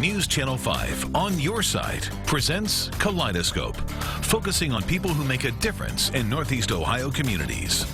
News Channel 5 on your side presents Kaleidoscope, focusing on people who make a difference in Northeast Ohio communities.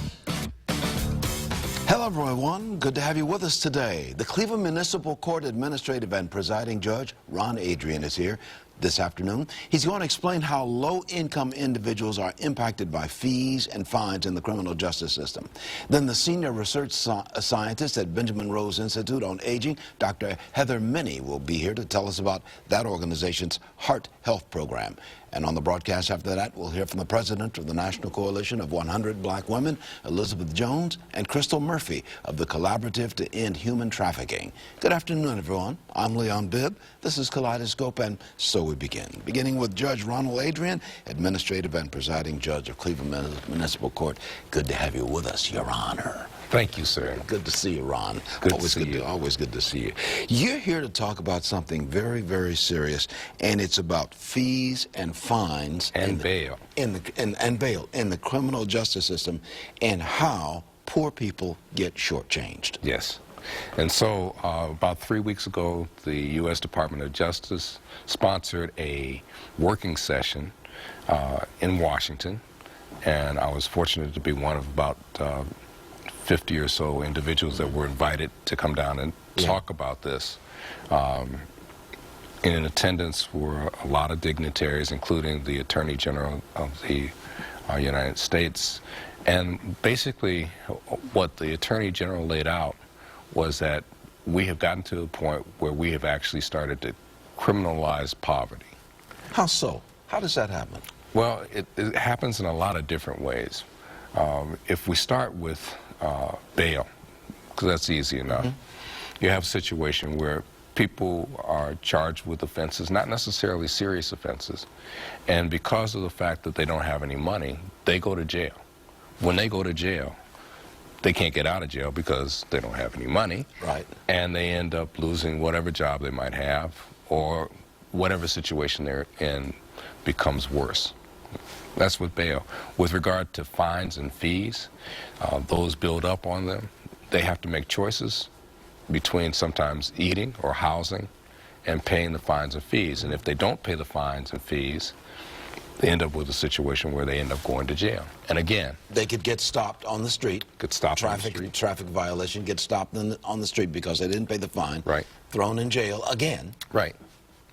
Hello, everyone. Good to have you with us today. The Cleveland Municipal Court Administrative and Presiding Judge, Ron Adrian, is here this afternoon. He's going to explain how low-income individuals are impacted by fees and fines in the criminal justice system. Then the senior research scientist at Benjamin Rose Institute on Aging, Dr. Heather Minnie, will be here to tell us about that organization's Heart Health Program. And on the broadcast after that, we'll hear from the president of the National Coalition of 100 Black Women, Elizabeth Jones, and Crystal Murphy of the Collaborative to End Human Trafficking. Good afternoon, everyone. I'm Leon Bibb. This is Kaleidoscope, and so we begin. Beginning with Judge Ronald Adrian, Administrative and Presiding Judge of Cleveland Municipal Court. Good to have you with us, Your Honor. Thank you, sir. Good to see you, Ron. Always good to see you. You're here to talk about something very, very serious, and it's about fees and fines and bail in the criminal justice system, and how poor people get shortchanged. Yes. And so about 3 weeks ago, the U.S. Department of Justice sponsored a working session in Washington, and I was fortunate to be one of about 50 or so individuals that were invited to come down and talk about this. In attendance were a lot of dignitaries, including the Attorney General of the United States. And basically, what the Attorney General laid out was that we have gotten to a point where we have actually started to criminalize poverty. How so? How does that happen? Well, it happens in a lot of different ways. If we start with bail, because that's easy enough. You have a situation where people are charged with offenses, not necessarily serious offenses, and because of the fact that they don't have any money, they go to jail. When they go to jail, they can't get out of jail because they don't have any money, right? And they end up losing whatever job they might have, or whatever situation they're in becomes worse. That's with bail. With regard to fines and fees, those build up on them. They have to make choices between sometimes eating or housing and paying the fines and fees. And if they don't pay the fines and fees, they end up with a situation where they end up going to jail. And again, they could get stopped on the street. Could stop on the street. Traffic violation, get stopped on the street because they didn't pay the fine. Right. Thrown in jail again. Right.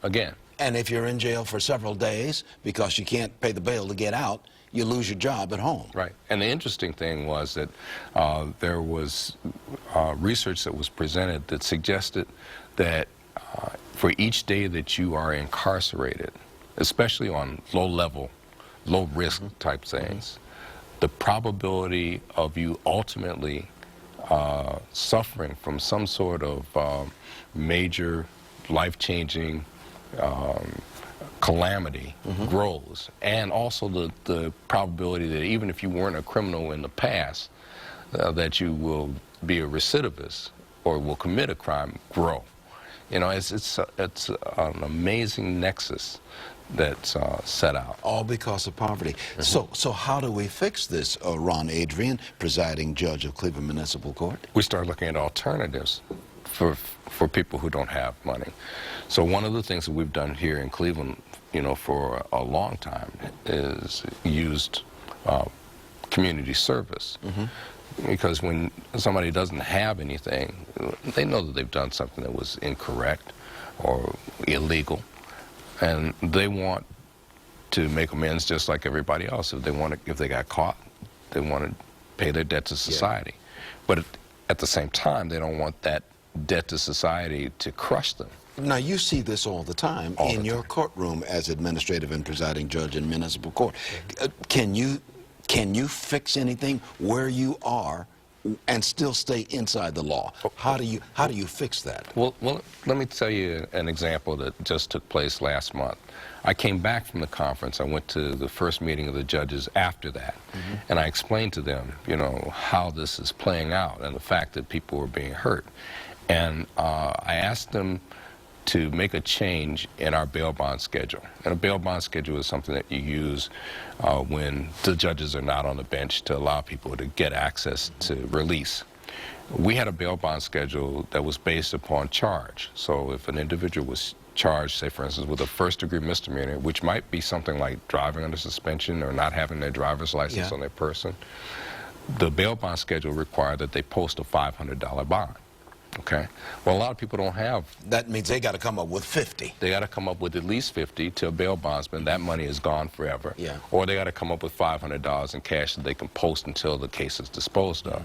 Again. And if you're in jail for several days because you can't pay the bail to get out, you lose your job at home. Right. And the interesting thing was that there was research that was presented that suggested that for each day that you are incarcerated, especially on low-level, low-risk type things, the probability of you ultimately suffering from some sort of major life-changing calamity grows, and also the probability that even if you weren't a criminal in the past, that you will be a recidivist or will commit a crime grow. You know, it's an amazing nexus that's set out. All because of poverty. So how do we fix this, Ron Adrian, presiding judge of Cleveland Municipal Court? We start looking at alternatives for people who don't have money. So one of the things that we've done here in Cleveland, you know, for a long time is used community service. Because when somebody doesn't have anything, they know that they've done something that was incorrect or illegal, and they want to make amends just like everybody else. If they got caught, they want to pay their debt to society. But at the same time, they don't want that debt to society to crush them. Now, you see this all the time in your courtroom as administrative and presiding judge in municipal court. Can you fix anything where you are and still stay inside the law? How do you fix that? Well, let me tell you an example that just took place last month. I came back from the conference. I went to the first meeting of the judges after that, and I explained to them, you know, how this is playing out and the fact that people were being hurt. And I asked them to make a change in our bail bond schedule. And a bail bond schedule is something that you use when the judges are not on the bench to allow people to get access to release. we had a bail bond schedule that was based upon charge. So if an individual was charged, say for instance, with a first-degree misdemeanor, which might be something like driving under suspension or not having their driver's license on their person, the bail bond schedule required that they post a $500 bond. Okay. Well, a lot of people don't have. That means they got to come up with 50. They got to come up with at least 50 to a bail bondsman. That money is gone forever. Yeah. Or they got to come up with $500 in cash that they can post until the case is disposed of.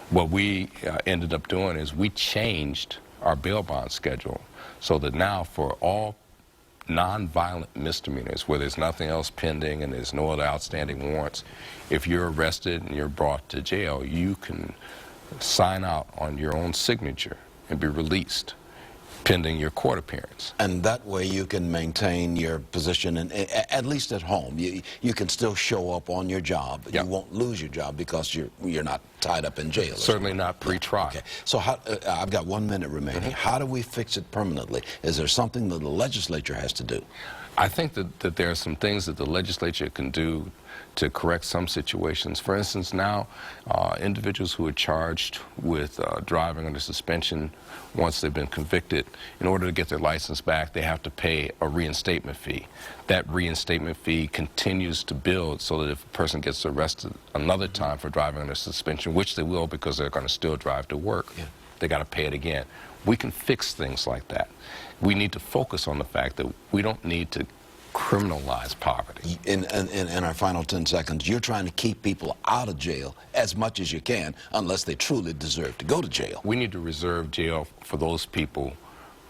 What we ended up doing is we changed our bail bond schedule so that now for all non-violent misdemeanors where there's nothing else pending and there's no other outstanding warrants, if you're arrested and you're brought to jail, you can sign out on your own signature and be released pending your court appearance. And that way you can maintain your position, at least at home. You can still show up on your job. Yep. You won't lose your job because you're not tied up in jail. Certainly not pre-trial. Okay. So how, I've got 1 minute remaining. How do we fix it permanently? Is there something that the legislature has to do? I think that there are some things that the legislature can do to correct some situations. For instance, now individuals who are charged with driving under suspension, once they've been convicted, in order to get their license back, they have to pay a reinstatement fee. That reinstatement fee continues to build so that if a person gets arrested another time for driving under suspension, which they will because they're going to still drive to work, they got to pay it again. We can fix things like that. We need to focus on the fact that we don't need to criminalize poverty. In our final 10 seconds, you're trying to keep people out of jail as much as you can, unless they truly deserve to go to jail. We need to reserve jail for those people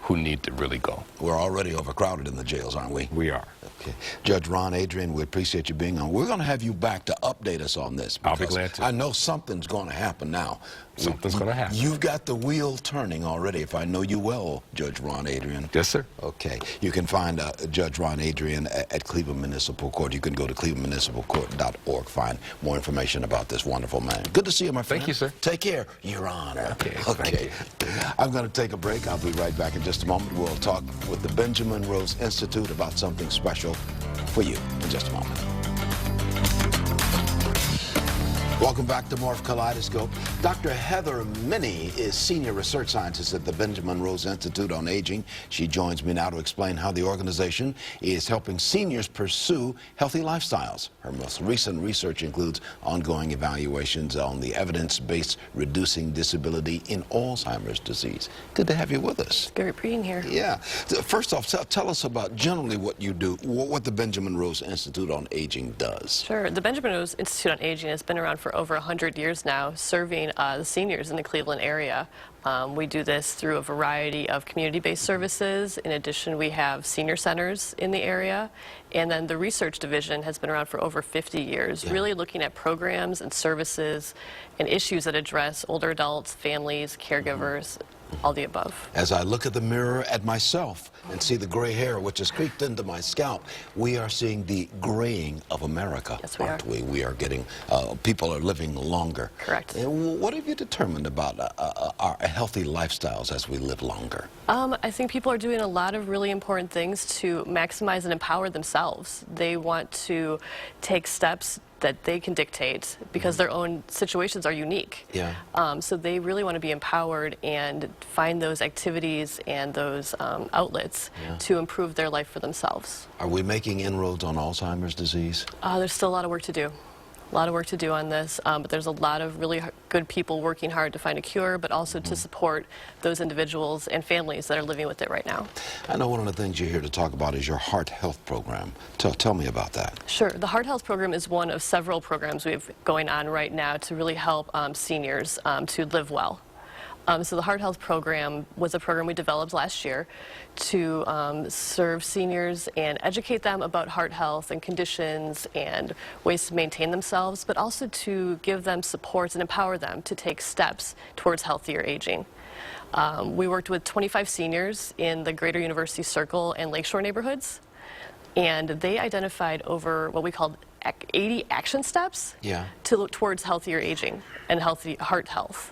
who need to really go. We're already overcrowded in the jails, aren't we? We are. Okay. Judge Ron Adrian, we appreciate you being on. We're going to have you back to update us on this. I'll be glad to. I know something's going to happen now. Something's going to happen. You've got the wheel turning already, if I know you well, Judge Ron Adrian. Yes, sir. Okay. You can find Judge Ron Adrian at Cleveland Municipal Court. You can go to clevelandmunicipalcourt.org, find more information about this wonderful man. Good to see you, my friend. Thank you, sir. Take care, Your Honor. Okay. Thank you. I'm going to take a break. I'll be right back in just a moment. We'll talk with the Benjamin Rose Institute about something special for you in just a moment. Welcome back to more of Kaleidoscope. Dr. Heather Minnie is Senior Research Scientist at the Benjamin Rose Institute on Aging. She joins me now to explain how the organization is helping seniors pursue healthy lifestyles. Her most recent research includes ongoing evaluations on the evidence-based reducing disability in Alzheimer's disease. Good to have you with us. Great being here. Yeah. First off, tell us about generally what you do, what the Benjamin Rose Institute on Aging does. Sure. The Benjamin Rose Institute on Aging has been around for over 100 years now, serving the seniors in the Cleveland area. We do this through a variety of community-based services. In addition, we have senior centers in the area. And then the research division has been around for over 50 years, really looking at programs and services and issues that address older adults, families, caregivers, all the above. As I look at the mirror at myself and see the gray hair which has creeped into my scalp, we are seeing the graying of America, yes, we aren't are. we? We are getting, people are living longer. Correct. And what have you determined about our healthy lifestyles as we live longer? I think people are doing a lot of really important things to maximize and empower themselves. They want to take steps that they can dictate because their own situations are unique. Yeah. So they really want to be empowered and find those activities and those outlets to improve their life for themselves. Are we making inroads on Alzheimer's disease? There's still a lot of work to do. A lot of work to do on this, but there's a lot of really good people working hard to find a cure, but also to support those individuals and families that are living with it right now. I know one of the things you're here to talk about is your heart health program. Tell me about that. Sure. The Heart Health Program is one of several programs we have going on right now to really help seniors to live well. So the Heart Health Program was a program we developed last year to serve seniors and educate them about heart health and conditions and ways to maintain themselves, but also to give them supports and empower them to take steps towards healthier aging. We worked with 25 seniors in the Greater University Circle and Lakeshore neighborhoods, and they identified over what we called 80 action steps towards healthier aging and healthy heart health.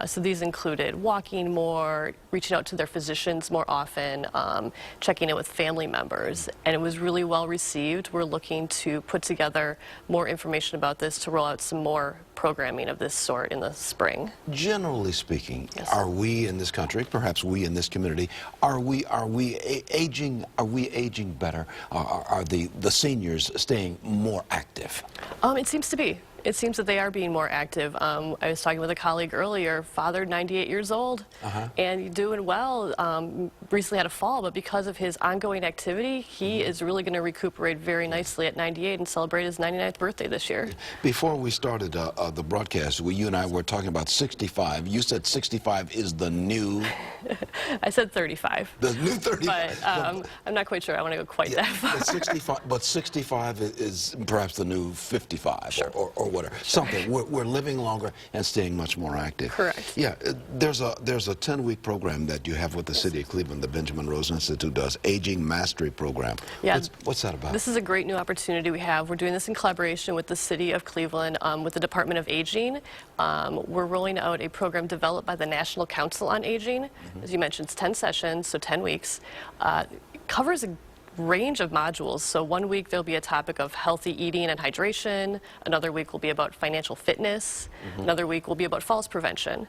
So these included walking more, reaching out to their physicians more often, checking in with family members, and it was really well received. We're looking to put together more information about this to roll out some more programming of this sort in the spring. Generally speaking, Yes. are we in this country, perhaps we in this community, are we aging better? Are the seniors staying more active? It seems to be. It seems that they are being more active. I was talking with a colleague earlier, father, 98 years old, and doing well. Recently had a fall, but because of his ongoing activity, he is really going to recuperate very nicely at 98 and celebrate his 99th birthday this year. Before we started the broadcast, you and I were talking about 65. You said 65 is the new... I said 35. The new 35. But I'm not quite sure I want to go quite that far. But 65 is perhaps the new 55 Sure. or whatever. Something. We're living longer and staying much more active. Correct. Yeah. There's a 10-week program that you have with the City of Cleveland, the Benjamin Rose Institute does, Aging Mastery Program. Yeah. What's that about? This is a great new opportunity we have. We're doing this in collaboration with the City of Cleveland, with the Department of Aging. We're rolling out a program developed by the National Council on Aging. As you mentioned, it's 10 sessions, so 10 weeks. It covers a range of modules. So one week there'll be a topic of healthy eating and hydration. Another week will be about financial fitness. Another week will be about falls prevention.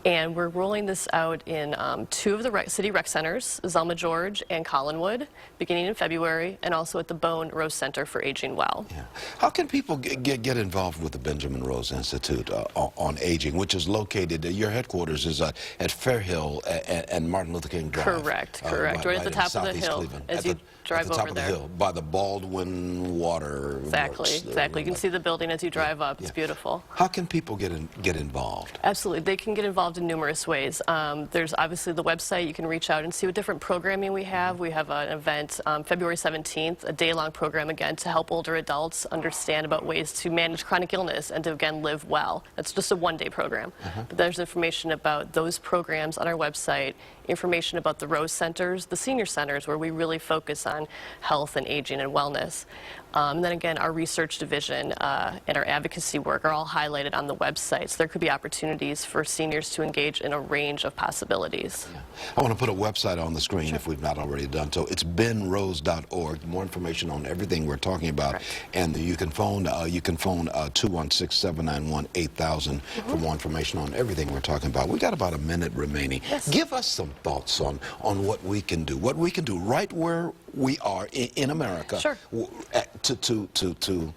And we're rolling this out in 2 of the city rec centers, Zelma George and Collinwood, beginning in February, and also at the Bone Rose Center for Aging Well. Yeah. How can people get involved with the Benjamin Rose Institute on Aging, which is located, your headquarters is at Fairhill and Martin Luther King Drive? Correct. Right at the top of the hill as you drive over there. By the Baldwin Water Exactly. You can see the building as you drive up. It's beautiful. How can people get involved? Absolutely. They can get involved in numerous ways. There's obviously the website. You can reach out and see what different programming we have. We have an event February 17th, a day-long program again to help older adults understand about ways to manage chronic illness and to again live well. That's just a one-day program. But there's information about those programs on our website, information about the Rose Centers, the senior centers where we really focus on health and aging and wellness. And then again, our research division and our advocacy work are all highlighted on the website. So there could be opportunities for seniors to engage in a range of possibilities. Yeah. I want to put a website on the screen if we've not already done so. It's benrose.org. More information on everything we're talking about. Correct. And you can phone 216-791-8000 for more information on everything we're talking about. We've got about a minute remaining. Yes. Give us some thoughts on what we can do. What we can do right where we are in America. Sure. To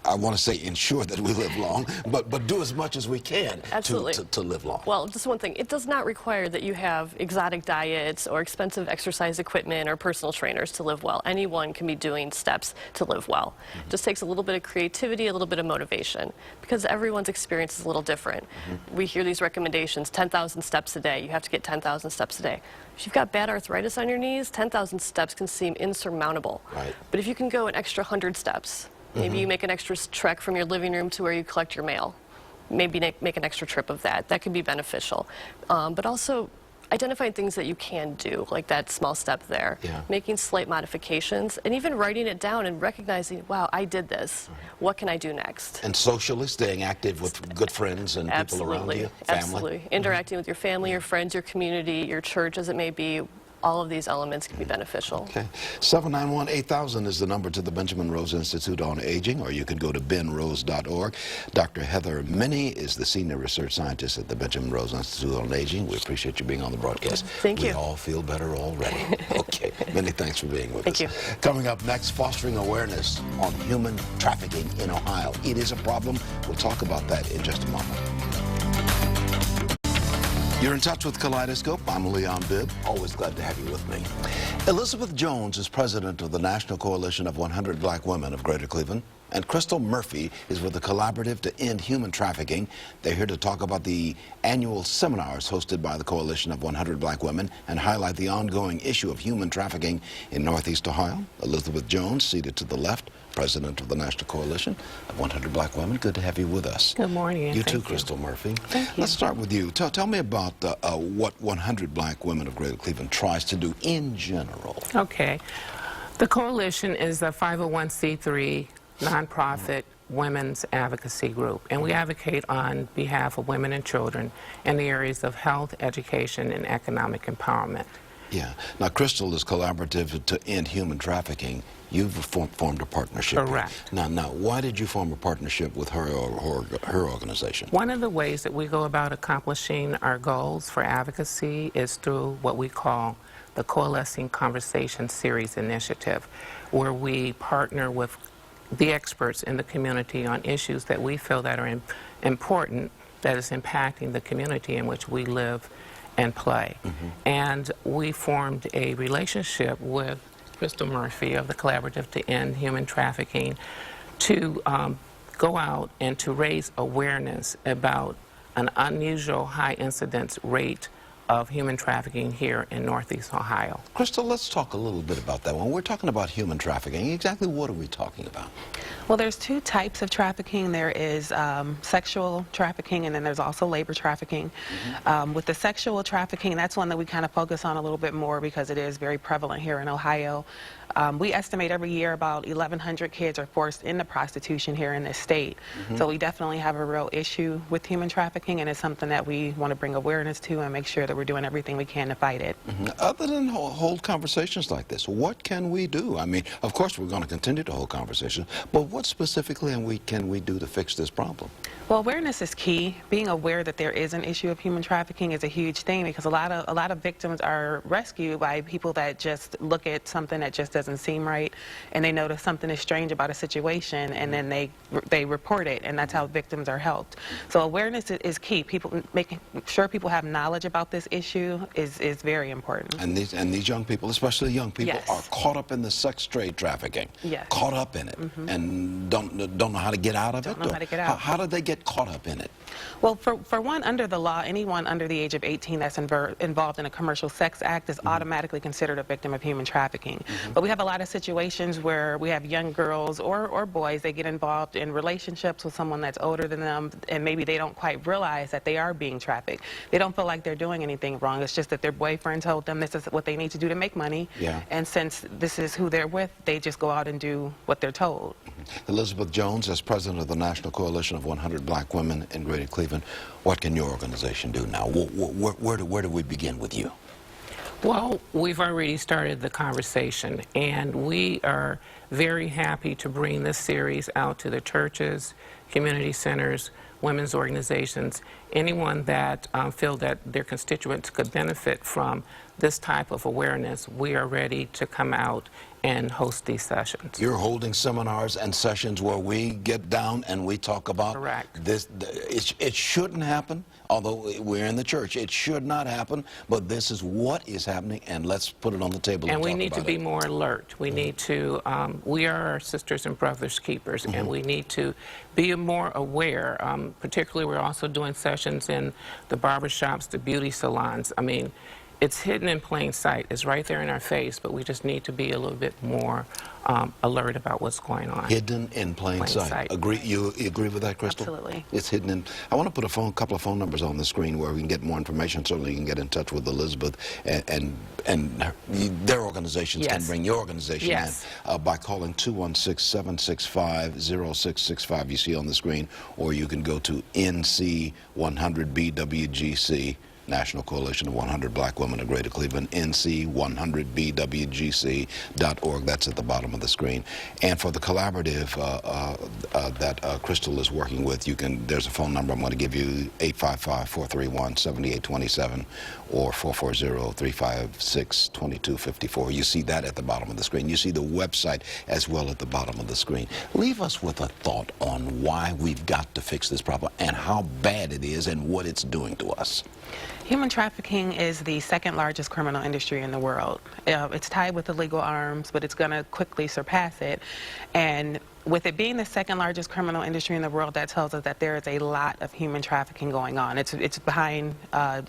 I want to say ensure that we live long, but do as much as we can to live long. Well, just one thing, it does not require that you have exotic diets or expensive exercise equipment or personal trainers to live well. Anyone can be doing steps to live well. It just takes a little bit of creativity, a little bit of motivation, because everyone's experience is a little different. We hear these recommendations, 10,000 steps a day. You have to get 10,000 steps a day. If you've got bad arthritis on your knees, 10,000 steps can seem insurmountable. Right. But if you can go an extra 100 steps, maybe you make an extra trek from your living room to where you collect your mail. Maybe make an extra trip of that. That could be beneficial. But also identifying things that you can do, like that small step there. Yeah. Making slight modifications, and even writing it down and recognizing, wow, I did this. What can I do next? And socially, staying active with good friends and people around you, family. Absolutely. Interacting with your family, your friends, your community, your church, as it may be. All of these elements can be beneficial. Okay. 791-8000 is the number to the Benjamin Rose Institute on Aging, or you can go to benrose.org. Dr. Heather Minnie is the Senior Research Scientist at the Benjamin Rose Institute on Aging. We appreciate you being on the broadcast. Thank you. We all feel better already. Okay. Minnie, thanks for being with us. Thank you. Coming up next, fostering awareness on human trafficking in Ohio. It is a problem. We'll talk about that in just a moment. You're in touch with Kaleidoscope. I'm Leon Bibb. Always glad to have you with me. Elizabeth Jones is president of the National Coalition of 100 Black Women of Greater Cleveland. And Crystal Murphy is with the Collaborative to End Human Trafficking. They're here to talk about the annual seminars hosted by the Coalition of 100 Black Women and highlight the ongoing issue of human trafficking in Northeast Ohio. Elizabeth Jones, seated to the left, president of the National Coalition of 100 Black Women. Good to have you with us. Good morning. You too, Crystal Murphy. Thank you. Let's start with you. Tell me about what 100 Black Women of Greater Cleveland tries to do in general. Okay. The coalition is a 501c3 nonprofit women's advocacy group, and we advocate on behalf of women and children in the areas of health, education, and economic empowerment. Yeah. Now, Crystal is collaborative to end human trafficking. You've formed a partnership. Correct. Now, why did you form a partnership with her or her organization? One of the ways that we go about accomplishing our goals for advocacy is through what we call the Coalescing Conversation Series initiative, where we partner with the experts in the community on issues that we feel that are important, that is impacting the community in which we live and play. And we formed a relationship with Crystal Murphy of the Collaborative to End Human Trafficking to go out and to raise awareness about an unusual high incidence rate of human trafficking here in Northeast Ohio. Crystal, let's talk a little bit about that. When we're talking about human trafficking, exactly what are we talking about? Well, there's two types of trafficking. There is sexual trafficking, and then there's also labor trafficking. With the sexual trafficking, that's one that we kind of focus on a little bit more because it is very prevalent here in Ohio. We estimate every year about 1,100 kids are forced into prostitution here in this state. So we definitely have a real issue with human trafficking, and it's something that we want to bring awareness to and make sure that we're doing everything we can to fight it. Other than hold conversations like this, what can we do? I mean, of course, we're going to continue to hold conversations, but what specifically can we do to fix this problem? Well, awareness is key. Being aware that there is an issue of human trafficking is a huge thing because a lot of victims are rescued by people that just look at something that just doesn't seem right, and they notice something is strange about a situation, and then they report it, and that's how victims are helped. So awareness is key. Making sure people have knowledge about this issue is very important. And these young people, especially young people, Yes. are caught up in the sex trade trafficking. Yes. Caught up in it, and don't know how to get out of it. Don't know how to get out. How do they get caught up in it? Well, for one, under the law, anyone under the age of 18 that's involved in a commercial sex act is automatically considered a victim of human trafficking. But we have a lot of situations where we have young girls or boys, they get involved in relationships with someone that's older than them, and maybe they don't quite realize that they are being trafficked. They don't feel like they're doing anything wrong. It's just that their boyfriend told them this is what they need to do to make money. Yeah. And since this is who they're with, they just go out and do what they're told. Elizabeth Jones, as president of the National Coalition of 100 Black Women in Greater Cleveland, what can your organization do now? Where do we begin with you? Well, we've already started the conversation, and we are very happy to bring this series out to the churches, community centers, women's organizations, anyone that feel that their constituents could benefit from this type of awareness. We are ready to come out and host these sessions. You're holding seminars and sessions where we get down and we talk about Correct. this. It shouldn't happen, although we're in the church. It should not happen, but this is what is happening, and let's put it on the table and we talk need about to be it. more alert. We need to, we are our sisters and brothers keepers, and we need to be more aware. Particularly, we're also doing sessions in the barbershops, the beauty salons. I mean, it's hidden in plain sight. It's right there in our face, but we just need to be a little bit more alert about what's going on. Hidden in plain sight. You agree with that, Crystal? Absolutely. It's hidden in. I want to put a couple of phone numbers on the screen where we can get more information. Certainly, you can get in touch with Elizabeth, and their organizations Yes. can bring your organization Yes. in by calling 216-765-0665. You see on the screen, or you can go to NC100BWGC. National Coalition of 100 Black Women of Greater Cleveland, NC100BWGC.org. That's at the bottom of the screen. And for the collaborative that Crystal is working with, there's a phone number I'm going to give you, 855-431-7827 or 440-356-2254. You see that at the bottom of the screen. You see the website as well at the bottom of the screen. Leave us with a thought on why we've got to fix this problem and how bad it is and what it's doing to us. Human trafficking is the second largest criminal industry in the world. It's tied with illegal arms, but it's going to quickly surpass it. And with it being the second largest criminal industry in the world, that tells us that there is a lot of human trafficking going on. It's behind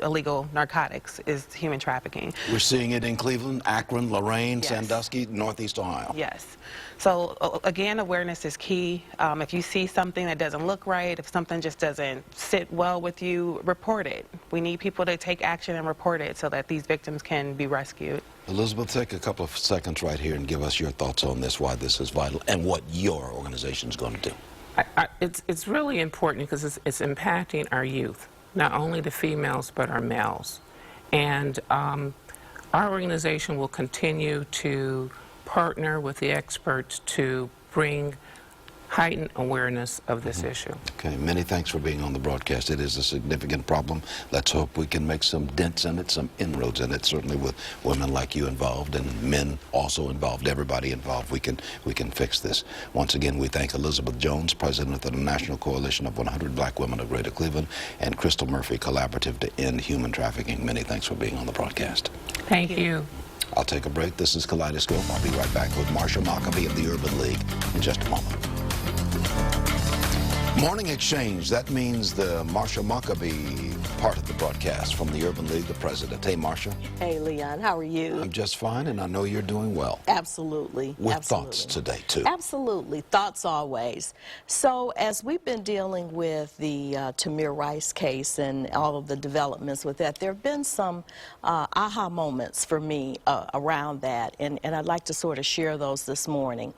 illegal narcotics is human trafficking. We're seeing it in Cleveland, Akron, Lorain, Yes. Sandusky, Northeast Ohio. Yes. So again, awareness is key. If you see something that doesn't look right, if something just doesn't sit well with you, report it. We need people to take action and report it so that these victims can be rescued. Elizabeth, take a couple of seconds right here and give us your thoughts on this, why this is vital, and what your organization is going to do. It's really important because it's impacting our youth, not only the females but our males. And our organization will continue to partner with the experts to bring heightened awareness of this issue. Okay, many thanks for being on the broadcast. It is a significant problem. Let's hope we can make some dents in it, some inroads in it, certainly with women like you involved and men also involved, everybody involved. We can fix this. Once again, we thank Elizabeth Jones, president of the National Coalition of 100 Black Women of Greater Cleveland, and Crystal Murphy, Collaborative to End Human Trafficking. Many thanks for being on the broadcast. Thank you. I'll take a break. This is Kaleidoscope. I'll be right back with Marsha Maccabee of the Urban League in just a moment. Morning Exchange, that means the Marsha Maccabee part of the broadcast from the Urban League, the president. Hey, Marsha. Hey, Leon, how are you? I'm just fine, and I know you're doing well. Absolutely. With absolutely. thoughts today, too. Absolutely. Thoughts always. So, as we've been dealing with the Tamir Rice case and all of the developments with that, there have been some aha moments for me around that, and I'd like to sort of share those this morning.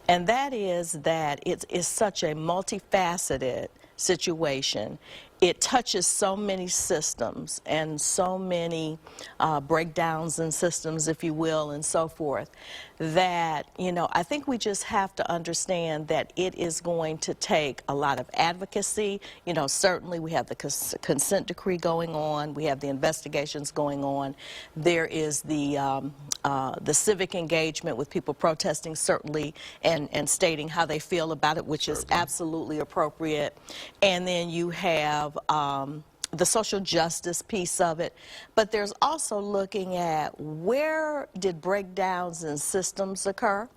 And that is that it is such a multifaceted situation. It touches so many systems and so many breakdowns in systems, if you will, and so forth, that, you know, I think we just have to understand that it is going to take a lot of advocacy. You know, certainly we have the consent decree going on. We have the investigations going on. There is the civic engagement with people protesting, certainly, and stating how they feel about it, which is absolutely appropriate. And then you have the social justice piece of it, but there's also looking at where did breakdowns in systems occur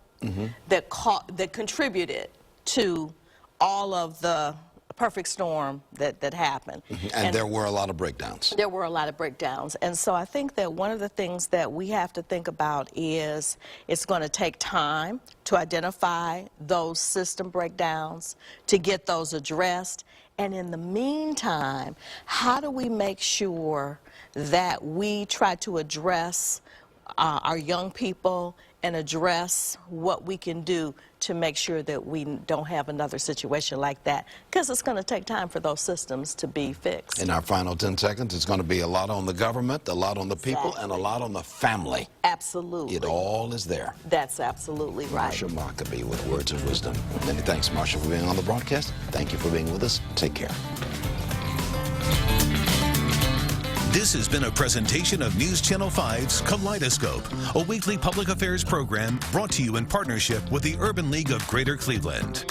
that contributed to all of the perfect storm that happened. And there were a lot of breakdowns. There were a lot of breakdowns. And so I think that one of the things that we have to think about is it's going to take time to identify those system breakdowns, to get those addressed. And in the meantime, how do we make sure that we try to address our young people and address what we can do to make sure that we don't have another situation like that, because it's going to take time for those systems to be fixed. In our final 10 seconds, it's going to be a lot on the government, a lot on the people, and a lot on the family. Absolutely. It all is there. That's absolutely right. Marsha Maccabee with words of wisdom. Many thanks, Marsha, for being on the broadcast. Thank you for being with us. Take care. This has been a presentation of News Channel 5's Kaleidoscope, a weekly public affairs program brought to you in partnership with the Urban League of Greater Cleveland.